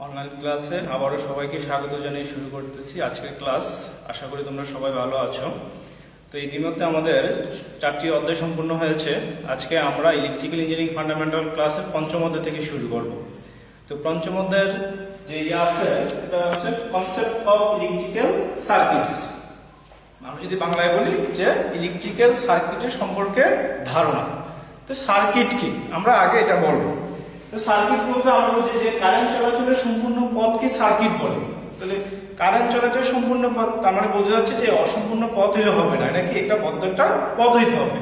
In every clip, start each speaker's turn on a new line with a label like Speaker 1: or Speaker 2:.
Speaker 1: Online ক্লাসে আবারও সবাইকে স্বাগত জানিয়ে শুরু করতেছি আজকের ক্লাস। আশা করি তোমরা সবাই ভালো আছো। তো ইতিমধ্যে আমাদের 4টি অধ্যায় সম্পূর্ণ হয়েছে। আজকে আমরা ইলেকট্রিক্যাল ইঞ্জিনিয়ারিং ফান্ডামেন্টাল ক্লাসের পঞ্চম অধ্যায় থেকে শুরু করব। তো পঞ্চম অধ্যায়ের যে আছে এটা হচ্ছে কনসেপ্ট অফ ইলেকট্রিক্যাল সার্কিটস। আমরা যদি বাংলায় বলি যে ইলেকট্রিক্যাল সার্কিটের সম্পর্কে ধারণা। তো সার্কিট কি আমরা আগে এটা বলবো। তো সার্কিট বলতে আমরা বুঝি যে কারেন্ট চলাচলের সম্পূর্ণ পথকে সার্কিট বলে। তাহলে কারেন্ট চলাচলের সম্পূর্ণ পথ তার মানে বোঝা যাচ্ছে যে অসম্পূর্ণ পথ হলে হবে না, এটা কি একটা বদ্ধ একটা পথ হইতে হবে।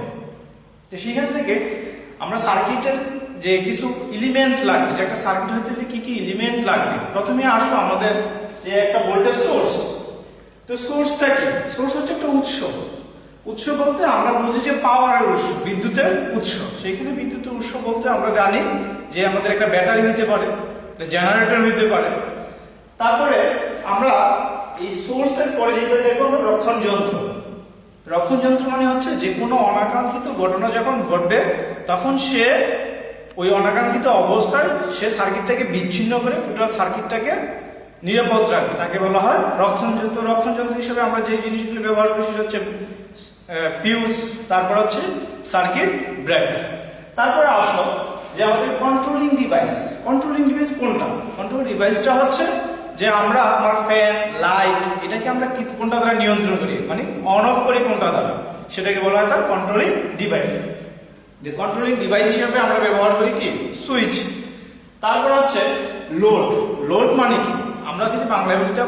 Speaker 1: তো সেখান থেকে আমরা সার্কিটের যে কিছু এলিমেন্ট লাগবে, যে একটা সার্কিট হইতে হলে কি কি এলিমেন্ট লাগবে। প্রথমে আসো আমাদের যে একটা ভোল্টেজ সোর্স। তো সোর্সটা কি? সোর্স হচ্ছে একটা উৎস। উৎস বলতে আমরা বুঝি যে পাওয়ারের উৎস, বিদ্যুতের উৎস। সেইখানে বিদ্যুতের উৎস বলতে আমরা জানি যে আমাদের একটা ব্যাটারি হইতে পারে, একটা জেনারেটর হইতে পারে। তারপরে আমরা এই সোর্সের পরে যেটা দেখবো আমরা রক্ষণ যন্ত্র। রক্ষণ যন্ত্র মানে হচ্ছে যে কোনো অনাকাঙ্ক্ষিত ঘটনা যখন ঘটবে তখন সে ওই অনাকাঙ্ক্ষিত অবস্থায় সে সার্কিটটাকে বিচ্ছিন্ন করে টোটাল সার্কিটটাকে নিরাপদ রাখবে, তাকে বলা হয় রক্ষণ যন্ত্র। রক্ষণ যন্ত্র হিসেবে আমরা যে জিনিসগুলো ব্যবহার করি সেটা হচ্ছে ফিউজ, তারপর হচ্ছে সার্কিট ব্রেকার। তারপরে আসো যে আমাদের কন্ট্রোলিং ডিভাইস। কন্ট্রোলিং ডিভাইস কোনটা? কন্ট্রোল ডিভাইসটা হচ্ছে যে আমরা আমার ফ্যান, লাইট, এটাকে আমরা কোনটা দ্বারা নিয়ন্ত্রণ করি, মানে অন অফ করি কোনটা দ্বারা, সেটাকে বলা হয় তার কন্ট্রোলিং ডিভাইস। যে কন্ট্রোলিং ডিভাইস হিসেবে আমরা ব্যবহার করি কি সুইচ। তারপর হচ্ছে লোড। লোড মানে কি আমরা যদি বাংলায় বলি এটা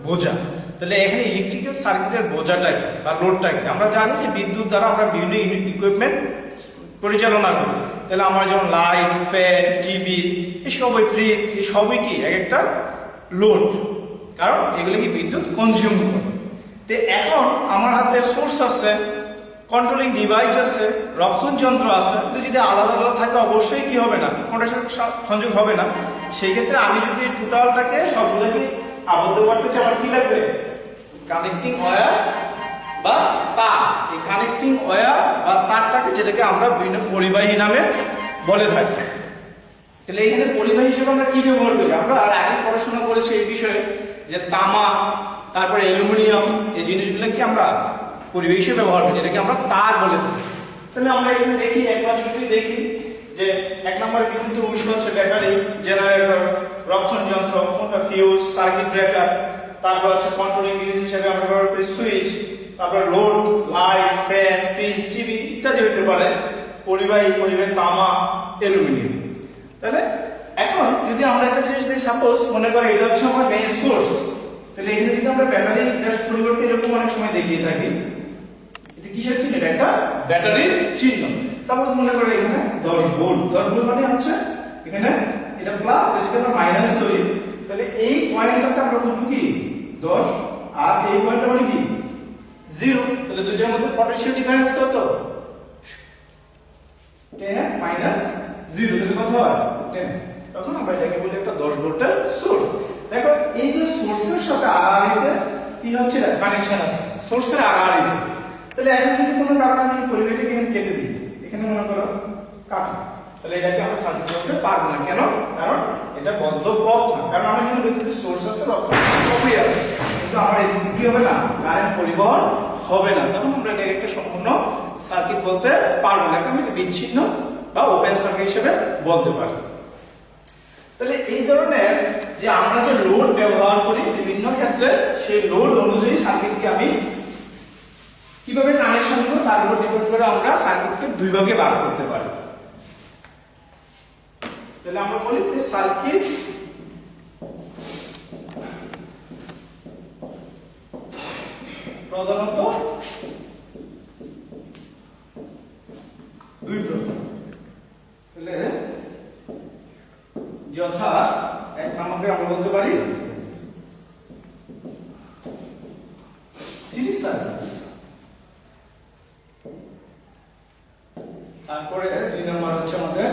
Speaker 1: বোঝা। তাহলে এখানে ইলেকট্রিক্যাল সার্কিটের বোঝাটা কি বা লোডটা কি? আমরা জানি যে বিদ্যুৎ দ্বারা আমরা বিভিন্ন ইকুইপমেন্ট পরিচালনা করি। তাহলে আমার যেমন লাইট, ফ্যান, টিভি, এই সবই ফ্রিজ, এই সবই কি এক একটা লোড, কারণ এগুলো কি বিদ্যুৎ কনজিউম করে। তো এখন আমার হাতে সোর্স আছে, কন্ট্রোলিং ডিভাইস আছে, রক্ষণ যন্ত্র আছে। কিন্তু যদি আলাদা আলাদা থাকে অবশ্যই কি হবে না, কোনটার সাথে সংযোগ হবে না। সেই ক্ষেত্রে আমি যদি টোটালটাকে সবগুলোকে আবদ্ধ করতে চাই আমার কি লাগবে? কানেক্টিং ওয়্যার বা তার। এই কানেক্টিং ওয়্যার বা তারটাকে যেটাকে আমরা বিভিন্ন পরিবাহী নামে বলে থাকি। তাহলে এখানে পরিবাহী হিসেবে আমরা কি ব্যবহার করি? আমরা আর আগে পড়াশোনা করেছি এই বিষয়ে যে তামা, তারপরে অ্যালুমিনিয়াম, এই জিনিসগুলোকে আমরা পরিবাহী হিসেবে ব্যবহার করি, যেটাকে আমরা তার বলে থাকি। তাহলে আমরা এখানে দেখি একবার যদি দেখি যে এক নম্বরে বিদ্যুৎ উৎস হচ্ছে ব্যাটারি, জেনারেটর, রক্ষণ যন্ত্র কোনটা ফিউজ, সার্কিট ব্রেকার। তারপর হচ্ছে কন্ট্রোলিং ডিভাইস হিসেবে আমরা ব্যবহার করি সুইচ। তারপর load, light, fan, fridge, TV ইত্যাদি হতে পারে। পরিবাহী তামা, অ্যালুমিনিয়াম। তাহলে এখন যদি আমরা একটা জিনিস দেখি, সাপোজ মনে করি এটা হচ্ছে আমার মেইন সোর্স। তাহলে এখানে যদি আমরা ব্যাটারি পরিবর্তে এরকম অনেক সময় দেখিয়ে থাকি, এটা কিসের চিহ্ন? এটা একটা ব্যাটারির চিহ্ন। সাপোজ মনে করি এখানে 10 ভোল্ট। 10 ভোল্ট মানে হচ্ছে এখানে এটা প্লাস, এটা যদি আমরা মাইনাস ধরি তাহলে এই পয়েন্টটাকে আমরা বলবো কি 10, আর এই পয়েন্টটা মানে কি 0। তাহলে দুইটার মধ্যে পটেনশিয়াল ডিফারেন্স কত? 10 মাইনাস 0, তাহলে কত হয় 10। তখন আমরা এটাকে বলি একটা 10 ভোল্টের সোর্স। দেখো এই যে সোর্সের সাথে আড়াআড়িতে কি হচ্ছে না কানেকশন আছে, সোর্সের আড়াআড়িতে। তাহলে এখন যদি কোনো কারণে আমি পরিবাহীটাকে এখানে কেটে দিই, এখানে মনে করো কাটো, তাহলে এটাকে আমরা সার্কিট করতে পারবো না। কেন? কারণ এটা বদ্ধ পথ না, কারণ আমার এখানে বিদ্যুৎ সোর্স আছে, রক্ষণ যন্ত্রই আছে, কিন্তু আমার এদিকে কি হবে না, কারেন্ট পরিবহন হবে না। তখন আমরা এটাকে একটা সম্পূর্ণ সার্কিট বলতে পারবো না, কারণ এটা বিচ্ছিন্ন বা ওপেন সার্কিট হিসেবে বলতে পারি। তাহলে এই ধরনের যে আমরা যে লোড ব্যবহার করি বিভিন্ন ক্ষেত্রে, সেই লোড অনুযায়ী সার্কিটকে আমি কিভাবে কানেকশন করব তার উপর ডিপেন্ড করে আমরা সার্কিটকে দুই ভাগে ভাগ করতে পারি। তাহলে আমরা বলি যে সার্কিট প্রধানত দুই প্রকার। তাহলে যথা এক নম্বরে আমরা বলতে পারি সিরিজ সার্কিট, তারপরে দুই নম্বর হচ্ছে আমাদের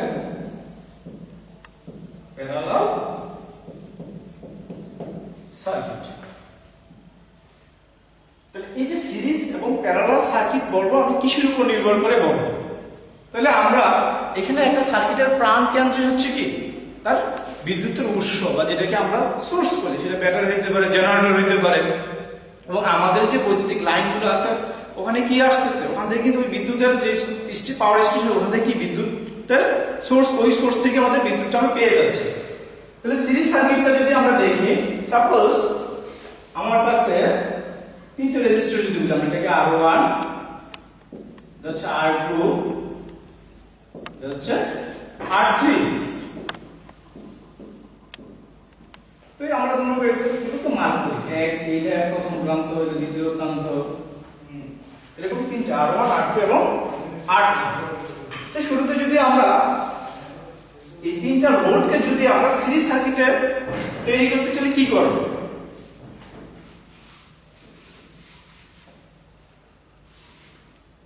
Speaker 1: প্যারালাল সার্কিট। তাহলে এই যে সিরিজ এবং প্যারালাল সার্কিট বলবো আমি কিসের উপর নির্ভর করে বলবো? তাহলে আমরা এখানে একটা সার্কিটের প্রাণ কেন্দ্র হচ্ছে কি তার বিদ্যুতের উৎস বা যেটাকে আমরা সোর্স বলি, সেটা ব্যাটারি হইতে পারে, জেনারেটর হইতে পারে, এবং আমাদের যে বৈদ্যুতিক লাইনগুলো আছে ওখানে কি আসতেছে, ওখান থেকে কিন্তু ওই বিদ্যুতের যে পাওয়ার স্টেশন ওখান থেকে কি বিদ্যুতের সোর্স, ওই সোর্স থেকে আমাদের বিদ্যুৎটা আমরা পেয়ে যাচ্ছি। তাহলে সিরিজ সার্কিটটা যদি আমরা দেখি, সাপোজ আমার কাছে তিনটা রেজিস্টর যদি দিলাম, এটাকে R1, এটা হচ্ছে R2, এটা হচ্ছে R3। তো আমরা মনে করি একটু মার্ক করি, এইটা প্রথম প্রান্ত, এটা দ্বিতীয় প্রান্ত, এরকম তিনটা R1, R2 এবং R3। তো শুরুতে যদি আমরা এই তিনটা লোডকে যদি আমরা সিরিজ সার্কিটে তৈরি করতে চলে কি করব?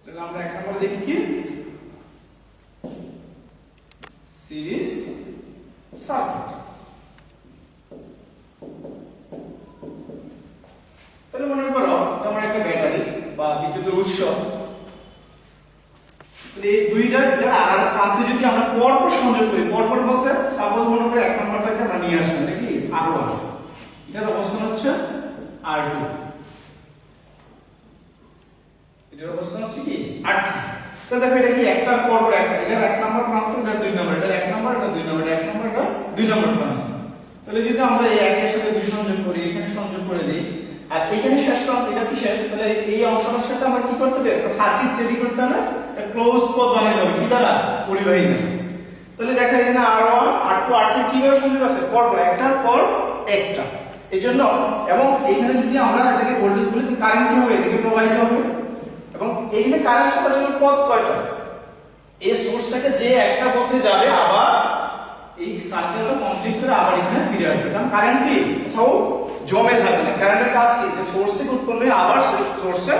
Speaker 1: তাহলে আমরা এক নম্বরে দেখি কি সিরিজ সার্কিট। তাহলে মনে করো আমার একটা ব্যাটারি বা বিদ্যুতের উৎস, এই দুইটার আর প্রান্তে যদি আমরা পরপর সংযোগ করি, পরপর বলতে সাপোজ মনে করি এক নম্বরটাকে আমরা নিয়ে আসলাম, এটা কি R1, এটার অবস্থান হচ্ছে R2, এটার অবস্থান হচ্ছে কি R3। তো দেখো এটা কি একটার পরপর একটা, এটার এক নম্বর প্রান্ত, এটা দুই নম্বর, এটা এক নম্বর, এটা দুই নম্বর, এক নম্বর, এটা দুই নম্বর প্রান্ত। তাহলে যদি আমরা এই একের সাথে দুই সংযোগ করি, এখানে সংযোগ করে দিই, আর এখানে শেষ প্রান্ত, এটা কি শেষ, তাহলে এই অংশটার সাথে আমরা কি করতে হবে, একটা সার্কিট তৈরি করতে হবে, একটা ক্লোজ পথ বানাতে হবে, কি দ্বারা, পরিবাহী দ্বারা। তাহলে দেখা যায় না R1, R2, R3 কিভাবে সংযোগ আছে, পরপর একটার পর একটা। এইজন্য এবং এখানে যদি আমরা এটাকে ভোল্টেজ বলি, তো কারেন্ট কি হবে, এদিকে প্রবাহিত হবে, এবং এখানে কারেন্ট চলাচলের পথ কয়টা, এই সোর্স থেকে যে একটা পথে যাবে, আবার এই সার্কেলটা কমপ্লিট করে আবার এখানে ফিরে আসবে, কারণ কারেন্ট কি কোথাও জমে থাকে না। কারেন্টের কাজ কি, যে সোর্স থেকে উৎপন্ন হয়ে আবার সোর্সে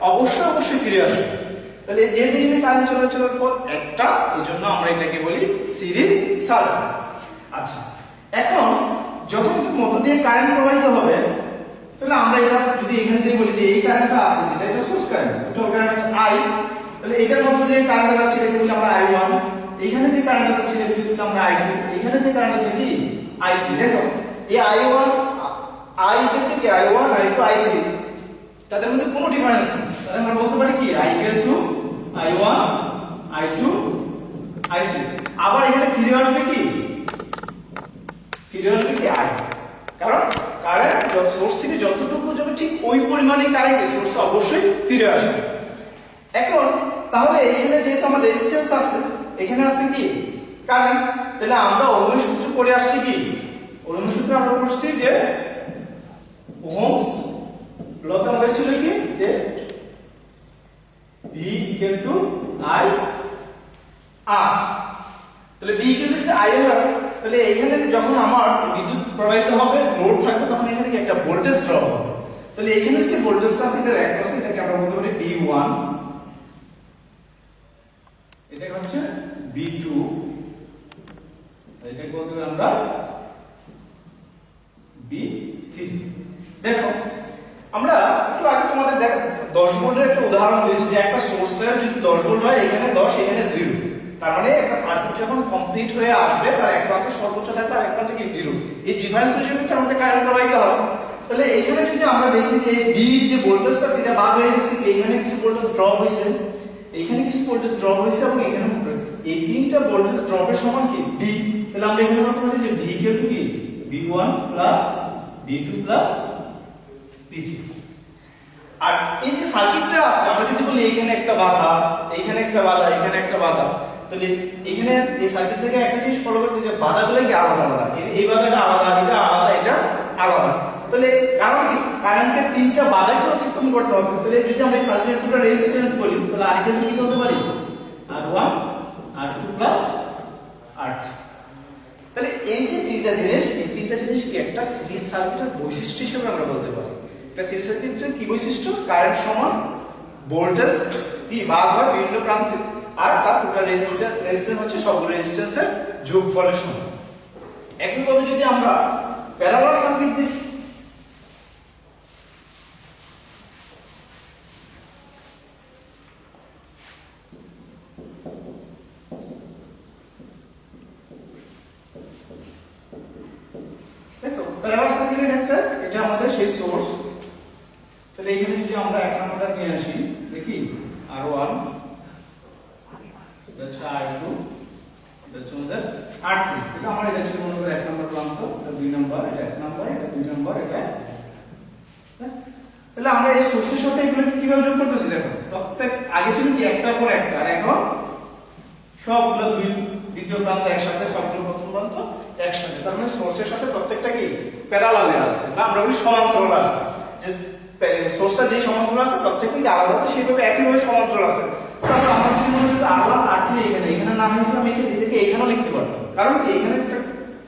Speaker 1: অবশ্যই ফিরে আসবে। তাহলে যে দিকে কারেন্ট চলাচলের পথ একটা, এজন্য আমরা এটাকে বলি সিরিজ সার্কিট। আচ্ছা, এখন যখন মধ্য দিয়ে কারেন্ট প্রবাহিত হবে, তাহলে আমরা এটা যদি এখান থেকে বলি যে এই কারেন্টটা আছে, যেটা এটা সোর্স কারেন্ট, টোটাল কারেন্ট হচ্ছে I, তাহলে এটার মধ্যে যে কারেন্ট যাচ্ছে এটাকে বলি আমরা I1, এখানে যে কারেন্ট যাচ্ছে এটাকে বলি আমরা I2, এখানে যে কারেন্ট যাচ্ছে কি I3। দেখো এই I1, I ইকুয়াল কি I1, I2, I3, তাদের মধ্যে কোনো ডিফারেন্স নেই। তাহলে আমরা বলতে পারি কি I equal to I1, I2, I3। আবার এখানে ফিরে আসবে কি I, কারণ কারেন্ট সোর্স থেকে যতটুকু যাবে ঠিক ওই পরিমাণে কারেন্ট সোর্সে অবশ্যই ফিরে আসবে। এখন তাহলে এখানে যেহেতু আমার রেজিস্ট্যান্স আছে, এখানে আছে কি কারেন্ট, তাহলে আমরা ওহমের সূত্র পড়ে আসছি কি, ওহমের সূত্র আমরা পড়ছি যে ওহমস লতে আমরা ছিল কি যে V equal to I R। তাহলে V equal to I R, তাহলে এখানে যখন আমার বিদ্যুৎ প্রবাহিত হবে, লোড থাকবে, তখন এখানে একটা ভোল্টেজ ড্রপ হবে। তাহলে এখানে যে ভোল্টেজটা আছে এটার অ্যাক্রস, এটাকে আমরা বলতে পারি V1, এটা হচ্ছে V2, এটাকে বলতে পারি আমরা V3। দেখো আমরা একটু আগে তোমাদের 10 ভোল্টের একটা উদাহরণ দিয়েছি, যে একটা সোর্সের যদি 10 ভোল্ট হয়, এখানে 10, এখানে 0, তার মানে একটা সার্কিট যখন কমপ্লিট হয়ে আসবে, তার এক প্রান্ত সর্বোচ্চ থাকবে আর এক প্রান্ত কি 0, এই ডিফারেন্সের ভিতরে আমাদের কারেন্ট প্রবাহিত হবে। তাহলে এখানে যদি আমরা দেখি যে B যে ভোল্টেজটা সেটা বাদ হয়ে গেছে, এখানে কিছু ভোল্টেজ ড্রপ হয়েছে, এখানে কিছু ভোল্টেজ ড্রপ হয়েছে, এবং এখানে এই তিনটা ভোল্টেজ ড্রপের সমান কি B। তাহলে আমরা এখানে বলতে পারি যে V ইকুয়াল টু কি V1 plus V2 plus V3। আর এই যে সার্কিটটা আছে, আমরা যদি বলি এখানে একটা বাধা, এখানে একটা বাধা, এখানে একটা বাধা, তাহলে এখানে এই সার্কিট থেকে একটা জিনিস ফলো করতে, যে বাধাগুলো কি আলাদা আলাদা, এই বাধাটা আলাদা, এটা আলাদা, এটা আলাদা। তাহলে কারণ কি কারেন্টের তিনটা বাধাকে অতিক্রম করতে হবে। তাহলে যদি আমরা এই সার্কিটের দুটো রেজিস্ট্যান্স বলি, তাহলে আর এখানে কি করতে পারি R1, R2 প্লাস R3। তাহলে এই যে তিনটা জিনিস, এই তিনটা জিনিস কি একটা সিরিজ সার্কিটের বৈশিষ্ট্য হিসেবে আমরা বলতে পারি। একটা সিরিজ সার্কিটের কি বৈশিষ্ট্য, কারেন্ট সমান ভোল্টেজ কি বাদ হয় বিভিন্ন প্রান্তে, আর তার টোটাল রেজিস্ট্যান্স হচ্ছে সবগুলো রেজিস্ট্যান্সের যোগফলের সমান। একইভাবে যদি আমরা প্যারালাল সার্কিট দেখি, প্যারালাল সার্কিটের ক্ষেত্রে এটা আমাদের সেই সোর্স। তাহলে এখানে যদি আমরা এক নম্বরটা নিয়ে আসি দেখি R1 এটা হচ্ছে R2 এটা হচ্ছে আমাদের R3। এটা আমার এটা ছিল মনে করে এক নম্বর প্রান্ত, এটা দুই নম্বর, এটা এক নম্বর, এটা দুই নম্বর, এটা। তাহলে আমরা এই সোর্সের সাথে এগুলোকে কিভাবে যোগ করতেছি দেখো, প্রত্যেক আগে ছিল কি একটার পর একটা, আর এখন সবগুলো দ্বিতীয় প্রান্ত একসাথে, সবগুলো প্রথম প্রান্ত একসাথে। তার মানে সোর্সের সাথে প্রত্যেকটা কি প্যারালালে আছে, বা আমরা বলি সমান্তরাল আছে। যে সোর্সটা যে সমান্তরাল আছে প্রত্যেকটা কি আলাদা আছে, সেভাবে একইভাবে সমান্তরাল আছে। তাহলে আমরা যদি মনে করি R1 R3 এখানে নাম হিসেবে আমি এটাকে এখানেও লিখতে পারতাম, কারণ কি এখানে একটা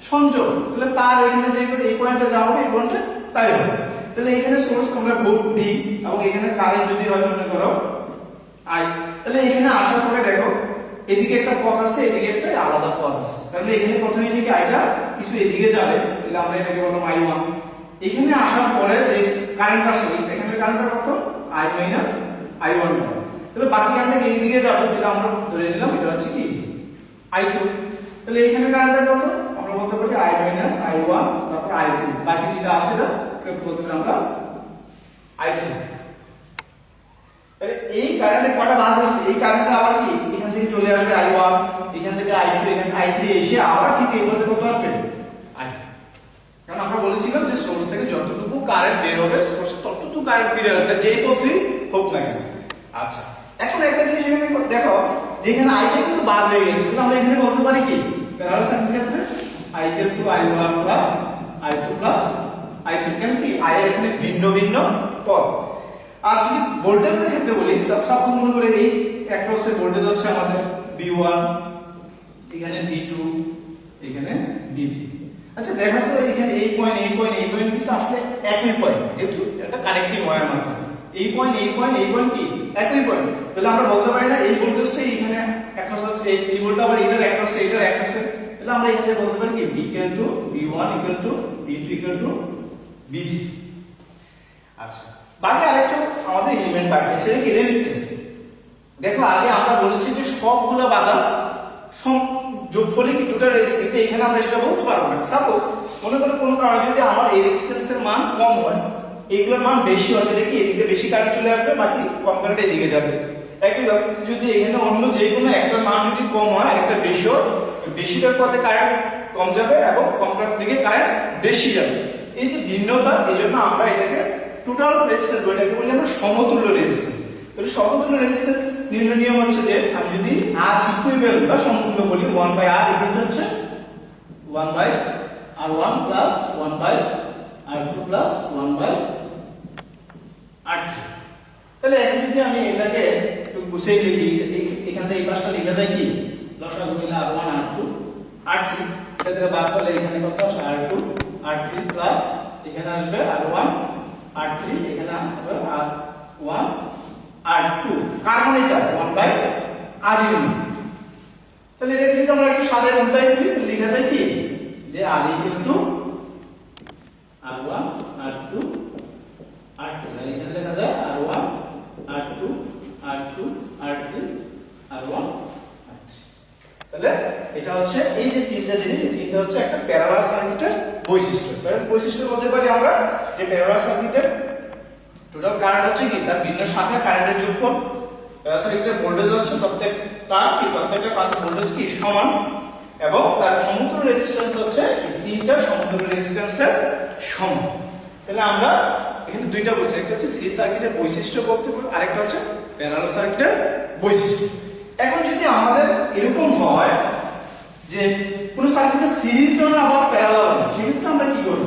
Speaker 1: সংযোগ। তাহলে তার এখানে যে এই পয়েন্টে যাওয়া হবে, এই পয়েন্টে তাই হবে। তাহলে এখানে সোর্স তোমরা ভোল্ট D এবং এখানে কারেন্ট যদি হয় মনে করো I, তাহলে এখানে আসার পরে দেখো এদিকে একটা পথ আছে, এদিকে একটা আলাদা পথ আছে। তাহলে এখানে প্রথমে যে আইটা কিছু এদিকে যাবে, তাহলে আমরা এটাকে বললাম I1। এখানে আসার পরে যে কারেন্ট আসে, এখানে কারেন্টটা কত I মাইনাস I1। তাহলে বাকি কারেন্ট এই দিকে যাবে, তাহলে আমরা ধরে নিলাম এটা হচ্ছে কি I2। তাহলে এখানে কারেন্টটা কত আমরা বলতে পারি I মাইনাস I1 তারপর I2, বাকি যেটা আছে এটা বলতে পারি আমরা I3। তাহলে এই কারেন্টে কয়টা ভাগ হচ্ছে, এই কারেন্টটা আবার কি এখান থেকে চলে আসবে I1, এখান থেকে I2, এখানে I3 এসে আবার ঠিক এই পথে কত আসবে I। কারণ আমরা বলেছিলাম যে সোর্স থেকে যতটুকু কারেন্ট বের হবে সোর্সে ততটুকু কারেন্ট ফিরে আসবে, যেই পথেই হোক না কেন। আচ্ছা, এখন একটা জিনিস এখানে দেখো, যেখানে I টা কিন্তু বাদ হয়ে গেছে, তাহলে আমরা এখানে বলতে পারি কি প্যারালাল সার্কিটের ক্ষেত্রে I = I1 plus I2 plus I3, কেন কি I এর এখানে ভিন্ন ভিন্ন পদ। আর যদি ভোল্টেজের ক্ষেত্রে বলি, তাহলে সাপোজ মনে করে এই অ্যাক্রসের ভোল্টেজ হচ্ছে আমাদের V1, এখানে V2, এখানে V3। আচ্ছা দেখো তো এখানে এই পয়েন্ট কিন্তু আসলে একই পয়েন্ট, যেহেতু এটা কানেক্টিং ওয়্যার মাত্র। এই পয়েন্ট কি একই পয়েন্ট। তাহলে আমরা বলতে পারি না এই ভোল্টেজটা এখানে অ্যাক্রস হচ্ছে, এই ভোল্টেজ আবার এটার অ্যাক্রস, তাহলে আমরা এখানে বলতে পারি কি V = V1 = V2 = V3। আচ্ছা, বাকি আরেকটা আমাদের এলিমেন্ট বাকি আছে, সেটা কি রেজিস্ট্যান্স। দেখো আগে আমরা বলেছি যে সবগুলো বাধা যোগফলে কি টোটাল রেজিস্ট্যান্স, এখানে আমরা সেটা বলতে পারবো না। সাপোজ মনে করো কোনো কারণে যদি আমার এই রেজিস্ট্যান্সের মান কম হয়, এইগুলোর মান বেশি হয়, দেখি এদিকে বেশি কারেন্ট চলে আসবে, বাকি কম কারেন্ট এদিকে যাবে। একই যদি এখানে অন্য যে কোনো একটা মান যদি কম হয়, একটা বেশি হয়, বেশিটার পথে কারেন্ট কম যাবে এবং কমটার দিকে কারেন্ট বেশি যাবে। এই যে ভিন্নতা, এই জন্য আমরা এটাকে টোটাল রেজিস্ট্যান্স এটাকে বলি আমরা সমতুল্য রেজিস্ট্যান্স। তাহলে সমতুল্য রেজিস্ট্যান্স নির্ণয় নিয়ম হচ্ছে যে আমি যদি R ইকুইভ্যালেন্ট বা সমতুল্য বলি 1/R ইকুয়াল হচ্ছে 1/R1 plus 1/R2 plus 1/R3। তাহলে এখন যদি আমি এটাকে একটু গুছিয়ে লিখি, এখান থেকে এই পাশটা লেখা যায় কি লসাগু নিলে R1 R2 R3, এটা বাদ করলে এখানে কত আসে R2 R3 প্লাস এখানে আসবে R1 R3, এখানে আসবে R1 R2, কার মানে এটা 1/R ইউনিট। তাহলে এটা যদি আমরা একটু সাজায় উল্টাই দিই, লেখা যায় কি যে R = R1 R2 R3, এখানে লেখা যায় R1 R2 R2 R3 R1 R3। তাহলে এটা হচ্ছে এই যে তিনটা জিনিস, এই তিনটা হচ্ছে একটা প্যারালাল সার্কিটের বৈশিষ্ট্য। বৈশিষ্ট্য বলতে পারি আমরা যে প্যারালাল সার্কিটের টোটাল কারেন্ট হচ্ছে কি তার ভিন্ন শাখা কারেন্টের যোগফল, প্যারালাল সার্কিটের ভোল্টেজ হচ্ছে প্রত্যেকটা প্রান্তে ভোল্টেজ কি সমান, এবং তার সমতুল্য রেজিস্ট্যান্স হচ্ছে তিনটা সমতুল্য রেজিস্ট্যান্সের সমান। তাহলে আমরা এখানে দুইটা বলছি, একটা হচ্ছে সিরিজ সার্কিটের বৈশিষ্ট্য বলতে পারি, আরেকটা হচ্ছে প্যারালাল সার্কিটের বৈশিষ্ট্য। এখন যদি আমাদের এরকম হয় যে কোন সার্কিটের সিরিজ না আবার প্যারালাল না, সেক্ষেত্রে আমরা কি করব?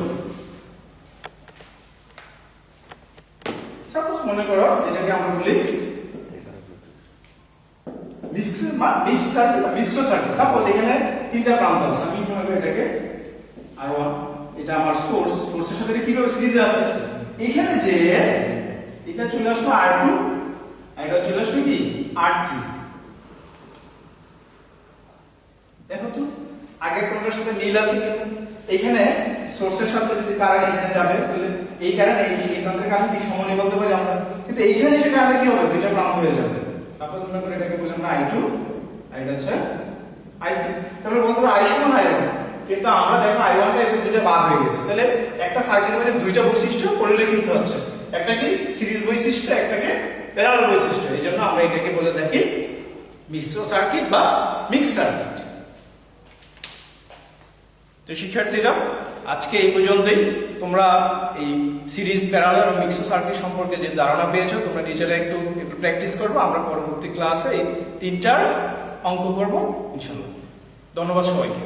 Speaker 1: সাপোজ মনে করো এটাকে আমরা বলি মিশ্র সার্কিট। সাপোজ এখানে তিনটা প্রান্ত আছে, আমি মনে করি এটাকে R1, এটা আমার সোর্সের সাথে কিভাবে সিরিজে আছে, এখানে যে এটা চলে আসলো R2, এটা চলে আসলো কি R3। দেখো তো আগে কোনটার সাথে মিল আছে কিনা, এখানে সোর্সের সাথে যদি কারেন্ট এখানে যাবে, তাহলে এই কারেন্ট এই প্রান্তের কারেন্ট কি সমানই বলতে পারি আমরা, কিন্তু এইখানে সেটা আমরা কি হবে দুইটা প্রান্ত হয়ে যাবে। সাপোজ মনে করে এটাকে বলি আমরা I2, আর এটা হচ্ছে I3। তাহলে বলতে পারি I সমান I1, কিন্তু আমরা দেখো I1 টা এর দুটো বাদ হয়ে গেছে, তাহলে একটা সার্কিটের মধ্যে দুইটা বৈশিষ্ট্য পরিলক্ষিত হচ্ছে, একটা কি সিরিজ বৈশিষ্ট্য, একটাকে প্যারালাল বৈশিষ্ট্য। এইজন্য আমরা এটাকে বলে থাকি মিশ্র সার্কিট বা মিক্স সার্কিট। তো শিক্ষার্থীরা আজকে এই পর্যন্তই। তোমরা এই সিরিজ, প্যারালাল এবং মিক্স সার্কিট সম্পর্কে যে ধারণা পেয়েছো, তোমরা নিজেরা একটু প্র্যাকটিস করবো। আমরা পরবর্তী ক্লাসে এই 3টার অঙ্ক করবো ইনশাআল্লাহ। ধন্যবাদ সবাইকে।